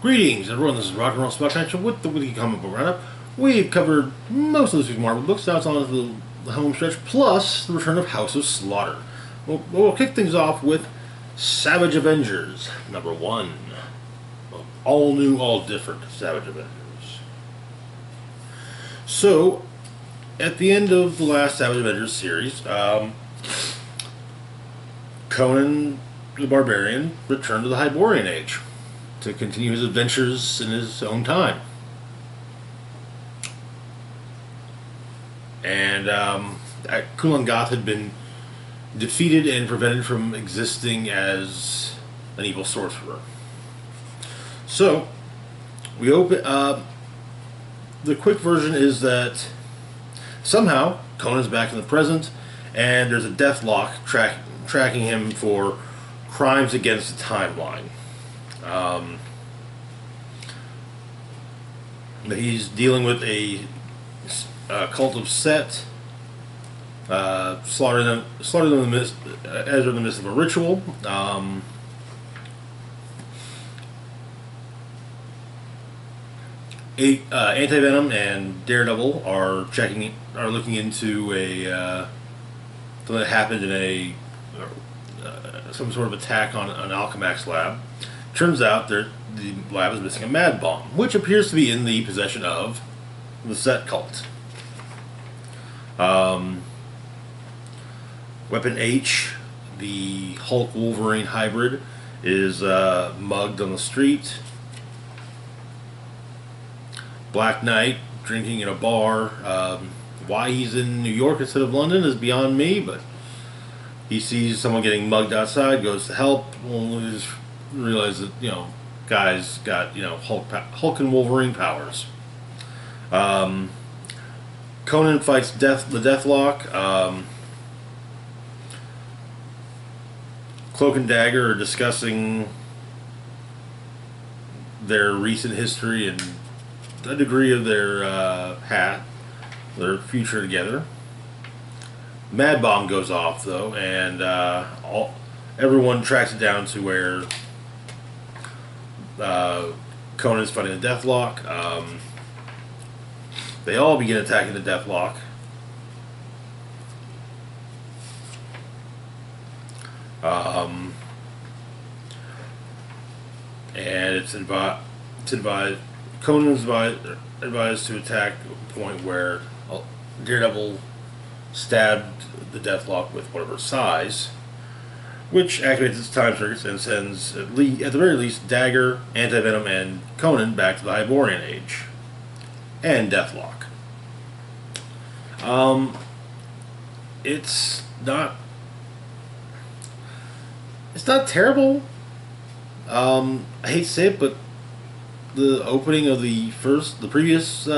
Greetings, everyone. This is Rock and Roll Spot Connection with the Weekly Comic Book Roundup. We've covered most of this week's Marvel books. Now it's on to the home stretch, plus the return of House of Slaughter. We'll kick things off with Savage Avengers #1. All new, all different Savage Avengers. So, at the end of the last Savage Avengers series, Conan the Barbarian returned to the Hyborian Age to continue his adventures in his own time. And Kulan Gath had been defeated and prevented from existing as an evil sorcerer. So, we open. The quick version is that somehow Conan's back in the present, and there's a deathlock tracking him for crimes against the timeline. He's dealing with a cult of Set, slaughtering them in the midst of a ritual. Anti-Venom and Daredevil are looking into something that happened in some sort of attack on an Alchemax lab. Turns out the lab is missing a mad bomb, which appears to be in the possession of the Set cult. Weapon H, the Hulk Wolverine hybrid, is mugged on the street. Black Knight drinking in a bar. Why he's in New York instead of London is beyond me, but he sees someone getting mugged outside, goes to help. Only just realizes that guy's got Hulk and Wolverine powers. Conan fights the Deathlock. Cloak and Dagger are discussing their recent history and a degree of their future together. Mad Bomb goes off though, and everyone tracks it down to where Conan's fighting the Deathlock. They all begin attacking the Deathlock. And Conan's advised to attack a point where Daredevil stabbed the Deathlock with whatever size, which activates its time circuits and sends, at the very least, Dagger, Anti-Venom, and Conan back to the Hyborian Age. And Deathlock. It's not terrible. I hate to say it, but the opening of the previous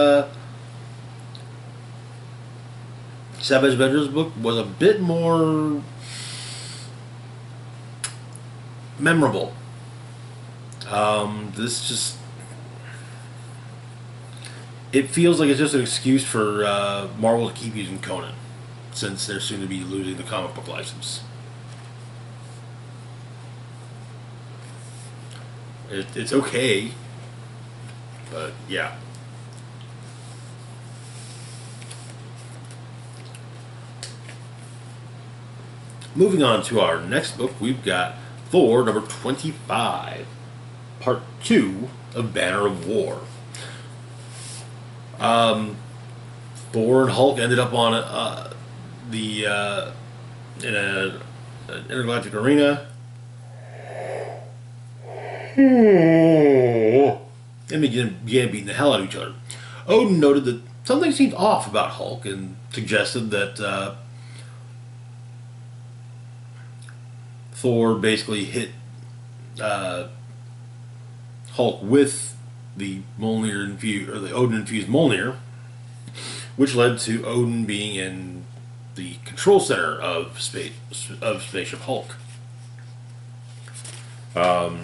Savage Avengers book was a bit more memorable. It feels like it's just an excuse for Marvel to keep using Conan, since they're soon to be losing the comic book license. It's okay, but yeah. Moving on to our next book, we've got Thor #25, Part 2 of Banner of War. Thor and Hulk ended up on in an intergalactic arena, and began beating the hell out of each other. Odin noted that something seemed off about Hulk and suggested that Thor basically hit Hulk with the Odin-infused Mjolnir, which led to Odin being in the control center of Spaceship Hulk. So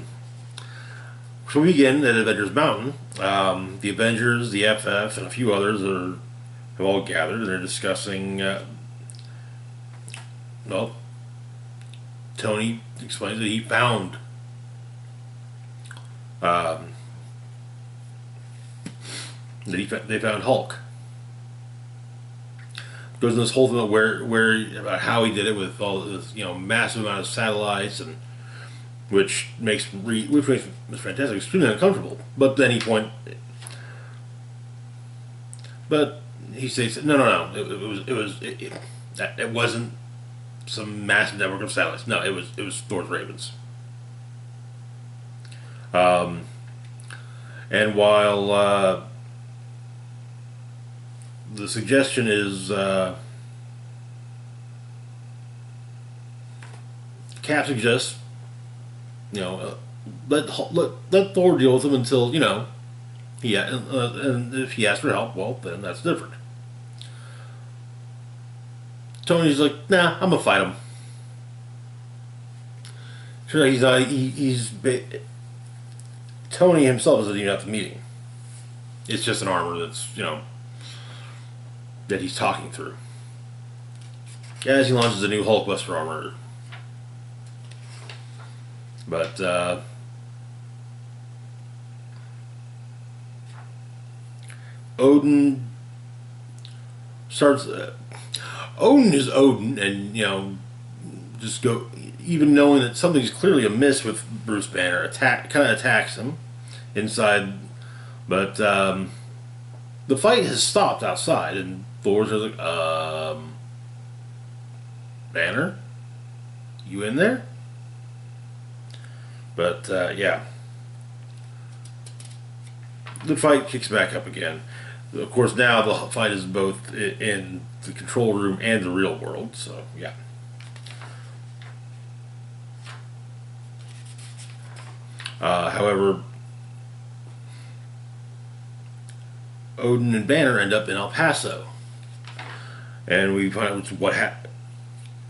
we begin at Avengers Mountain. The Avengers, the FF, and a few others have all gathered, and they're discussing. Tony explains that he found that they found Hulk. Goes into this whole thing about about how he did it with all this massive amount of satellites, and which makes Mr. Fantastic extremely uncomfortable. But then but he says no. It wasn't some massive network of satellites. No, it was Thor's Ravens. And while the suggestion is Cap suggests let Thor deal with him until and if he asks for help, well then that's different. Tony's like, nah, I'm gonna fight him. Sure, he's not. Tony himself isn't even at the meeting. It's just an armor that's that he's talking through as he launches a new Hulkbuster armor. But Odin starts. Odin is Odin, and just go. Even knowing that something's clearly amiss with Bruce Banner, kind of attacks him inside. But the fight has stopped outside, and Thor's like, Banner, you in there? But yeah, the fight kicks back up again. Of course, now the fight is both in the control room and the real world. So yeah. However, Odin and Banner end up in El Paso, and we find out what happened.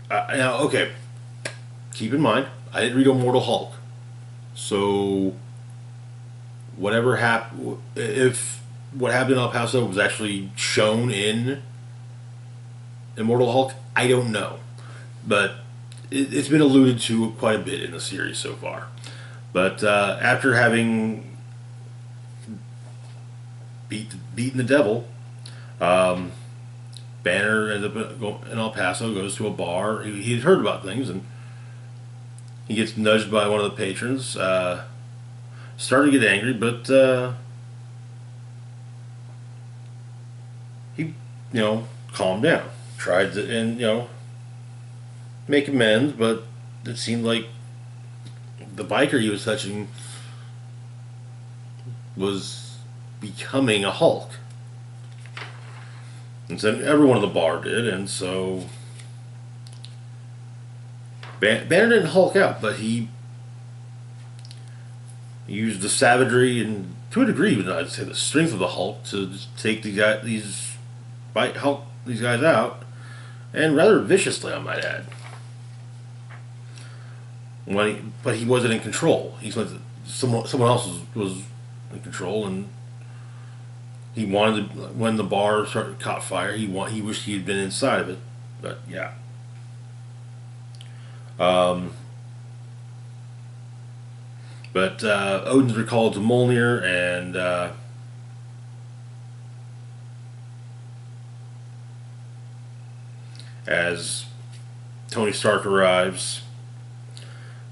Now, okay, keep in mind, I didn't read Immortal Hulk, so whatever happened, if what happened in El Paso was actually shown in Immortal Hulk, I don't know, but it's been alluded to quite a bit in the series so far. But after having beaten the devil, Banner ends up in El Paso, goes to a bar. He had heard about things, and he gets nudged by one of the patrons. Started to get angry, but he, calmed down. Tried to, and make amends, but it seemed like the biker he was touching was becoming a Hulk. And so everyone in the bar did, and so Banner didn't Hulk out, but he used the savagery and, to a degree, even I'd say the strength of the Hulk to just take these guys out, and rather viciously, I might add. But he wasn't in control. Someone else was in control, and he wanted to, when the bar caught fire. He wished he had been inside of it, but yeah. But Odin's recalled to Mjolnir, and as Tony Stark arrives.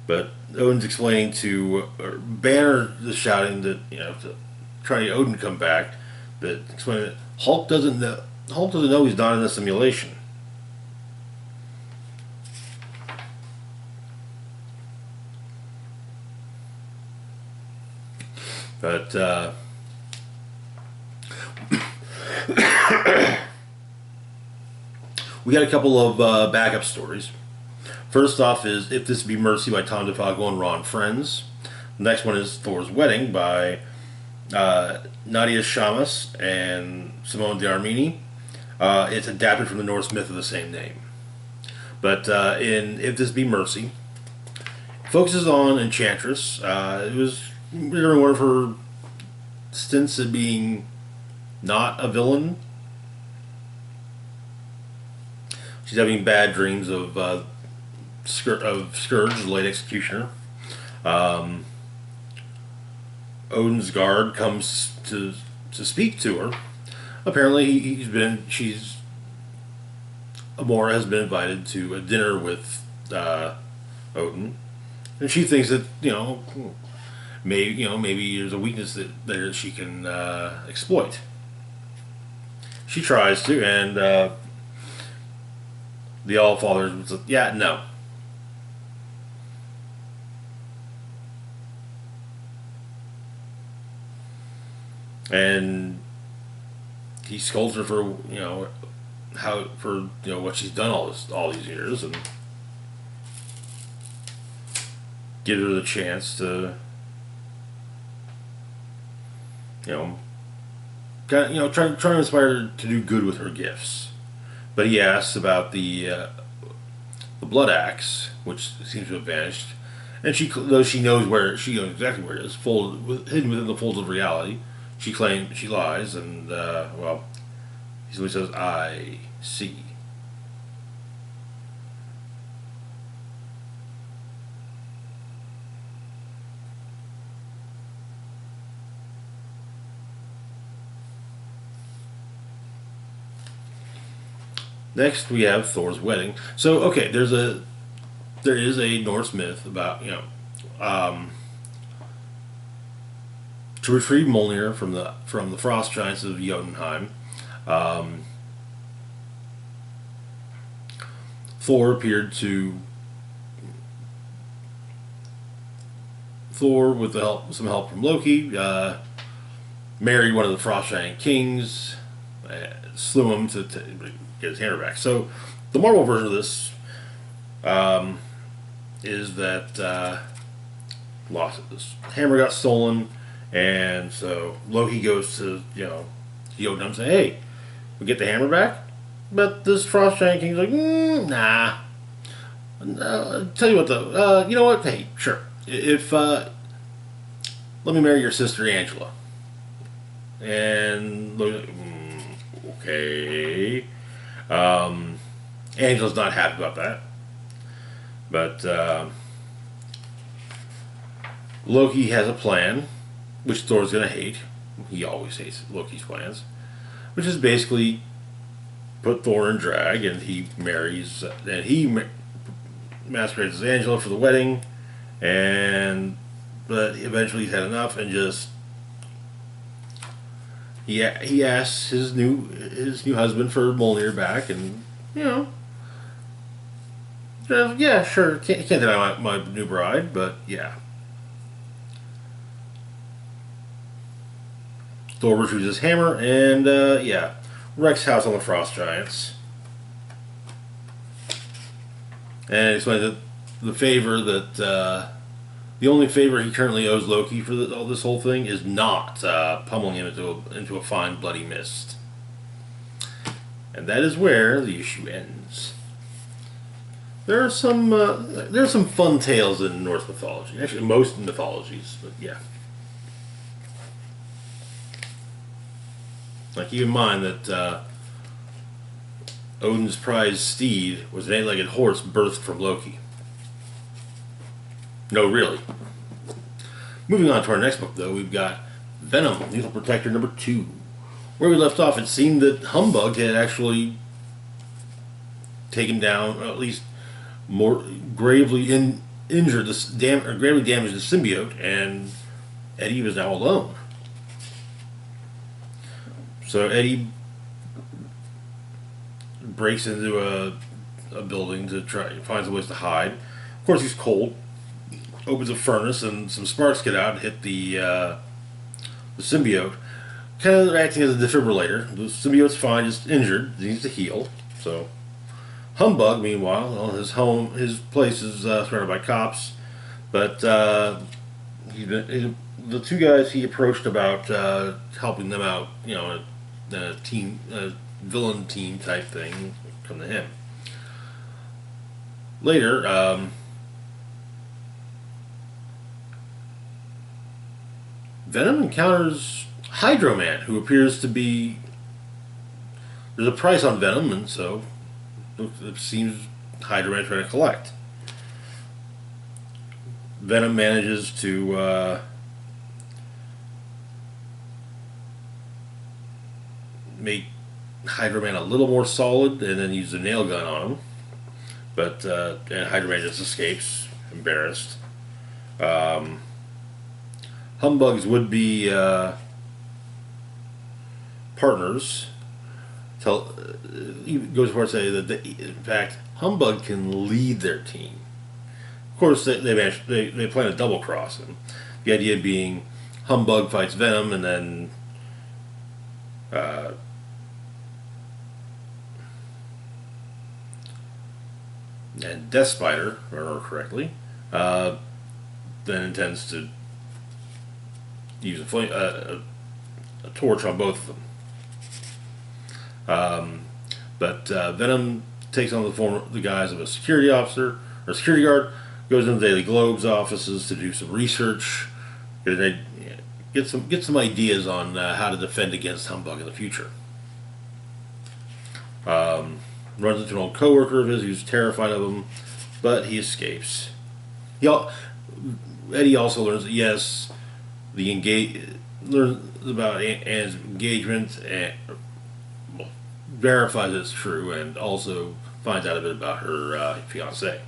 But Odin's explaining to Banner, is shouting that to try to get Odin to come back. But explaining that Hulk doesn't know he's not in a simulation. But we got a couple of backup stories. First off is If This Be Mercy by Tom DeFalco and Ron Friends. The next one is Thor's Wedding by Nadia Shamas and Simone D'Armini. It's adapted from the Norse myth of the same name. But in If This Be Mercy, it focuses on Enchantress. It was during one of her stints of being not a villain. She's having bad dreams of Scourge, the late executioner. Odin's guard comes to to speak to her. Apparently, Amora has been invited to a dinner with Odin, and she thinks that maybe there's a weakness that she can exploit. She tries to, and the Allfather says, "Yeah, no." And he scolds her for what she's done all these years, and gives her the chance to trying to inspire her to do good with her gifts. But he asks about the blood axe, which seems to have vanished, and though she knows exactly where it is, hidden within the folds of reality. She lies, and he simply says, "I see." Next, we have Thor's wedding. So, okay, there is a Norse myth about to retrieve Mjolnir from the frost giants of Jotunheim. Um, Thor appeared to Thor with some help from Loki. Married one of the frost giant kings. Slew him to get his hammer back. So, the Marvel version of this is that this hammer got stolen, and so Loki goes to Jotun and say, "Hey, we get the hammer back." But this frost giant king's like, "Nah." Tell you what though, you know what? Hey, sure. If let me marry your sister Angela, and Loki's like, okay. Angela's not happy about that, but Loki has a plan, which Thor's gonna hate. He always hates Loki's plans, which is basically put Thor in drag, and he masquerades as Angela for the wedding, but eventually he's had enough and just he asks his new husband for Mjolnir back, and yeah, sure, can't deny my new bride, but yeah. Thor retrieves his hammer and wrecks house on the frost giants, and explains that the only favor he currently owes Loki for all this whole thing is not pummeling him into a fine bloody mist. And that is where the issue ends. There are some fun tales in Norse mythology. Actually, most mythologies, but yeah. Like, keep in mind that Odin's prized steed was an 8-legged horse birthed from Loki. No, really. Moving on to our next book, though, we've got Venom, Lethal Protector number 2. Where we left off, it seemed that Humbug had actually taken down, or at least more gravely injured or gravely damaged the symbiote, and Eddie was now alone. So Eddie breaks into a building to finds a place to hide. Of course, he's cold. Opens a furnace, and some sparks get out and hit the symbiote, kind of acting as a defibrillator. The symbiote's fine, just injured, needs to heal. So Humbug, meanwhile, his place is surrounded by cops, but the two guys he approached about helping them out, a team, villain team type thing, come to him. Later, Venom encounters Hydro Man, who appears to be... There's a price on Venom, and so it seems Hydro Man trying to collect. Venom manages to make Hydro Man a little more solid, and then use a nail gun on him. But and Hydro Man just escapes, embarrassed. Humbugs would be partners. He goes far to say that in fact Humbug can lead their team. Of course, they plan to double cross him. The idea being Humbug fights Venom, and then and Death Spider, if I remember correctly, then intends to use a torch on both of them. But Venom takes on the guise of a security officer or security guard, goes into Daily Globe's offices to do some research, get some ideas on how to defend against Humbug in the future. Runs into an old coworker of his who's terrified of him, but he escapes. Eddie also learns that yes, learns about Anne's engagement and verifies it's true, and also finds out a bit about her fiance.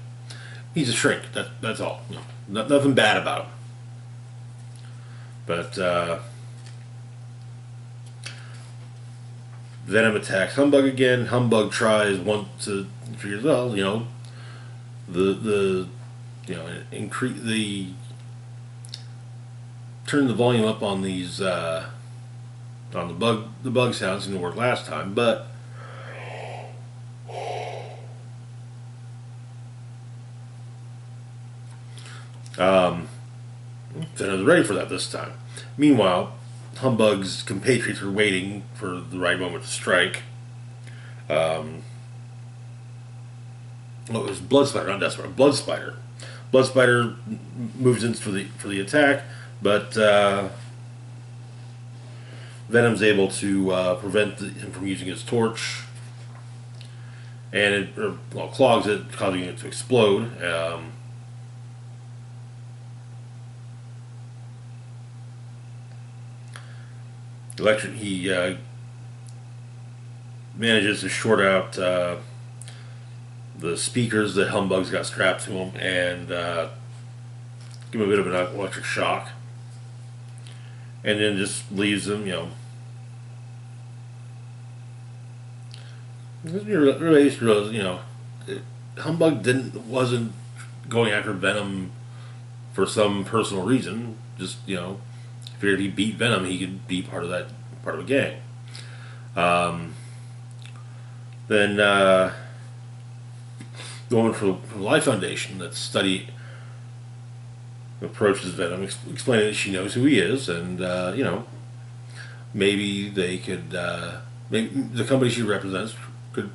He's a shrink. That's all. Nothing bad about him. But Venom attacks Humbug again. Humbug tries figures, well, increase turn the volume up on these on the bug sounds didn't work last time, but Venom's ready for that this time. Meanwhile, Humbug's compatriots are waiting for the right moment to strike. It was Blood Spider, not Death Spider. Blood Spider. Blood Spider moves in for the attack, but Venom's able to prevent him from using his torch, and it clogs it, causing it to explode. He manages to short out the speakers that Humbug's got strapped to him, and give him a bit of an electric shock, and then just leaves him, Humbug wasn't going after Venom for some personal reason. Just figured he beat Venom, he could be part of a gang. Then going for the Life Foundation that approaches Venom, explaining that she knows who he is, and maybe they could, maybe the company she represents could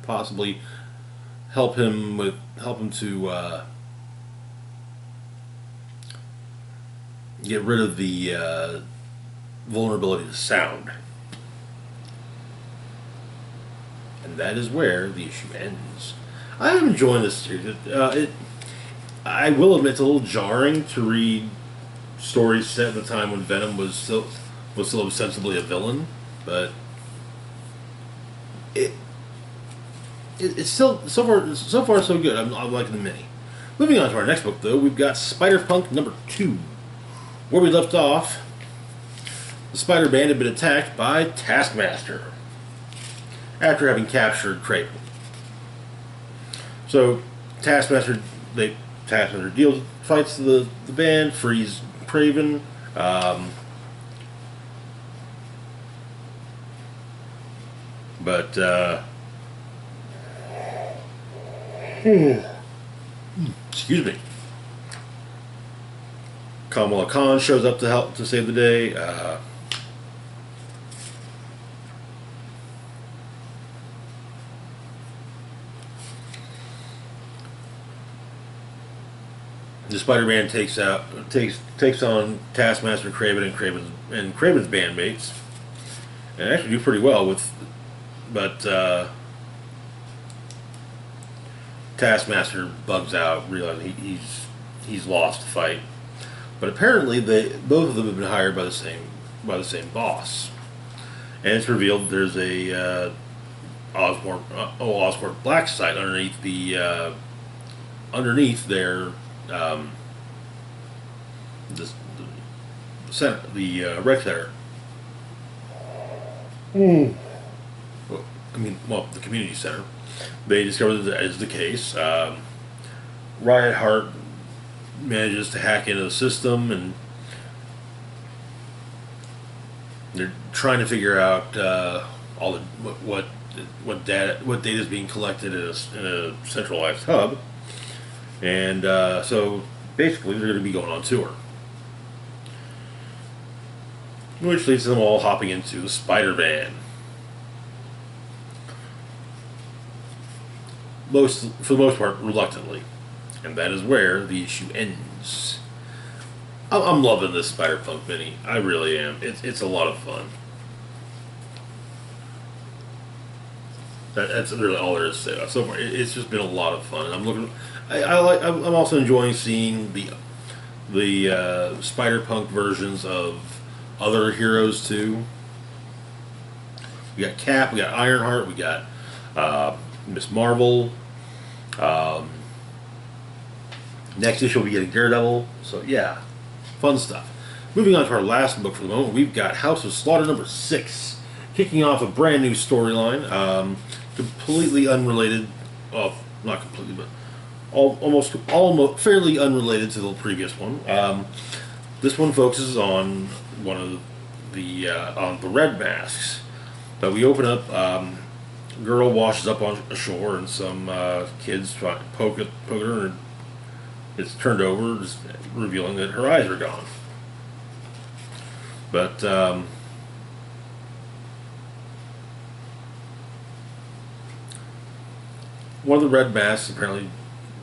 possibly help him to get rid of the vulnerability to sound. And that is where the issue ends. I'm enjoying this series. I will admit it's a little jarring to read stories set at the time when Venom was still ostensibly a villain, but it's still so far so good. I'm liking the mini. Moving on to our next book, though, we've got Spider-Punk #2. Where we left off, the Spider-Man had been attacked by Taskmaster after having captured Kraven. So Taskmaster fights the band, frees Kraven. Excuse me. Kamala Khan shows up to help to save the day. The Spider-Man takes on Taskmaster, Kraven, and Kraven's bandmates, and actually do pretty well but Taskmaster bugs out, realizing he's lost the fight. But apparently, both of them have been hired by the same boss, and it's revealed there's a Osborn black site underneath underneath their the center, the rec center. Well, the community center. They discovered that is the case. Riot Heart manages to hack into the system, and they're trying to figure out all the what data is being collected in a centralized hub, and so basically they're going to be going on tour, which leads to them all hopping into the Spider-Man. For the most part, reluctantly, and that is where the issue ends. I'm loving this Spider-Punk mini. I really am. It's a lot of fun. That's really all there is to say. So far, it's just been a lot of fun. I'm also enjoying seeing the Spider-Punk versions of other heroes too. We got Cap, we got Ironheart, we got Miss Marvel. Next issue we'll be getting Daredevil. So yeah, fun stuff. Moving on to our last book for the moment, we've got House of Slaughter number 6, kicking off a brand new storyline, completely unrelated. Well, not completely, but almost fairly unrelated to the previous one. This one focuses on one of the red masks. But we open up. Girl washes up on a shore, and some kids poke her, and it's turned over, just revealing that her eyes are gone. But one of the red masks apparently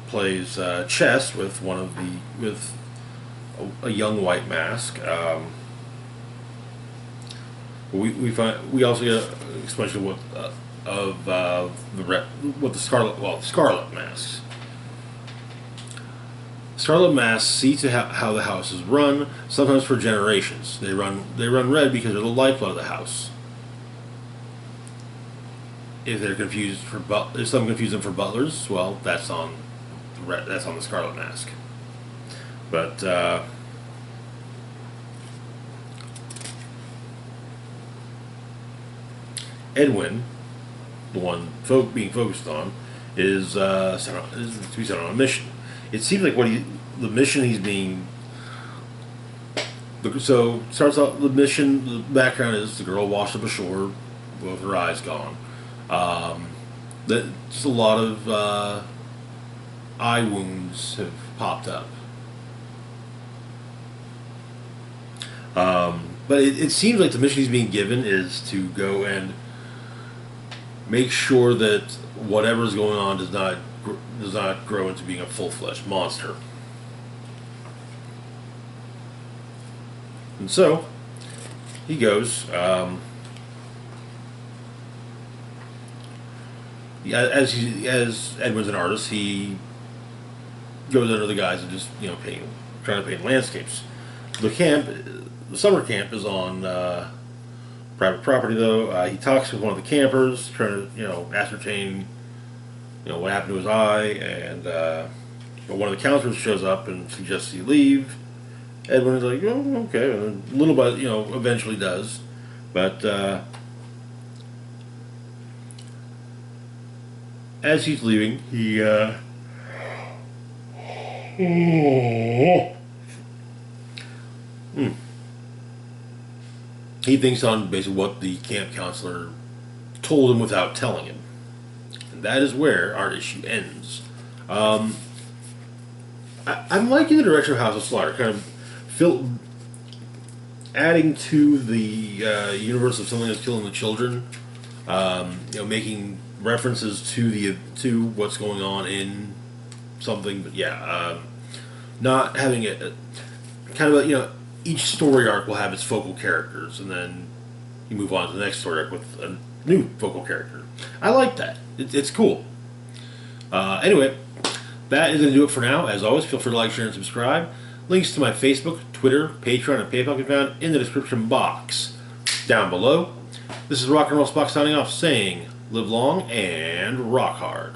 plays chess with a young white mask. We also get an explanation of the Scarlet masks. Scarlet masks see to how the house is run, sometimes for generations. They run red because they're the lifeblood of the house. If some confuse them for butlers, well, that's on the Scarlet mask. But Edwin, the one being focused on, is to be sent on a mission. It seems like the mission he's being. So starts out the mission. The background is the girl washed up ashore, with her eyes gone. Just a lot of eye wounds have popped up. But it seems like the mission he's being given is to go and make sure that whatever's going on does not grow into being a full-fledged monster. And so he goes. As Edwin's an artist, he goes under the guise of just trying to paint landscapes. The summer camp is on private property, though. He talks with one of the campers, trying to ascertain what happened to his eye, and but one of the counselors shows up and suggests he leave. Edwin is like, oh, okay, and a little bit, eventually does, but as he's leaving, he thinks on basically what the camp counselor told him without telling him. And that is where our issue ends. I'm liking the direction of House of Slaughter, kind of adding to the universe of something that's killing the children, making references to what's going on in something, but not having it kind of each story arc will have its focal characters, and then you move on to the next story arc with a new focal character. I like that. It's cool. Anyway, that is going to do it for now. As always, feel free to like, share, and subscribe. Links to my Facebook, Twitter, Patreon, and PayPal can be found in the description box down below. This is Rock and Roll Spock signing off, saying, live long and rock hard.